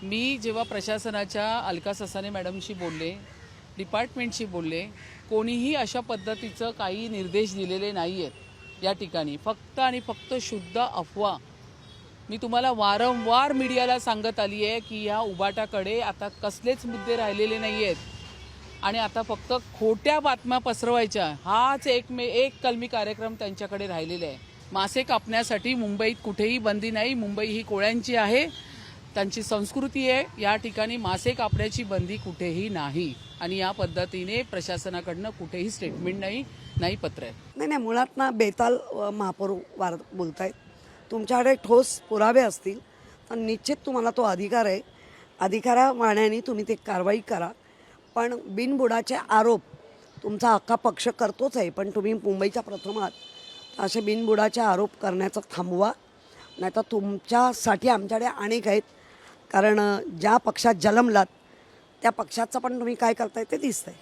मी जेव्हा प्रशासनाच्या अलका ससाने मॅडमशी बोलले, डिपार्टमेंटशी बोलले, कोणीही अशा पद्धतीचं काही निर्देश दिलेले नाही आहेत या ठिकाणी. फक्त आणि फक्त शुद्ध अफवा. मी तुम्हाला वारंवार मीडियाला सांगत आली आहे की ह्या उबाटाकडे आता कसलेच मुद्दे राहिलेले नाही आहेत आणि आता फक्त खोट्या बातम्या पसरवायच्या हाच एक कलमी कार्यक्रम त्यांच्याकडे राहिलेला आहे. मासे कापण्यासाठी मुंबईत कुठेही बंदी नाही. मुंबई ही कोळ्यांची आहे, त्यांची संस्कृती आहे. या ठिकाणी मासे कापण्याची बंदी कुठेही नाही आणि या पद्धतीने प्रशासनाकडनं कुठेही स्टेटमेंट नाही पत्र आहे. नाही, मुळात ना बेताल महापौर बोलतायत. तुमच्याकडे ठोस पुरावे असतील तर निश्चित तुम्हाला तो अधिकार आहे. अधिकारामानाने तुम्ही ते कारवाई करा. पण बिनबुडाचे आरोप तुमचा अख्खा पक्ष करतोच आहे, पण तुम्ही मुंबईच्या प्रथम आहात. असे बिनबुडाचे आरोप करण्याचं थांबवा, नाही तर तुमच्यासाठी आमच्याकडे अनेक आहेत. कारण ज्या पक्षात जन्मलात त्या पक्षाचं पण तुम्ही काय करताय ते दिसतंय.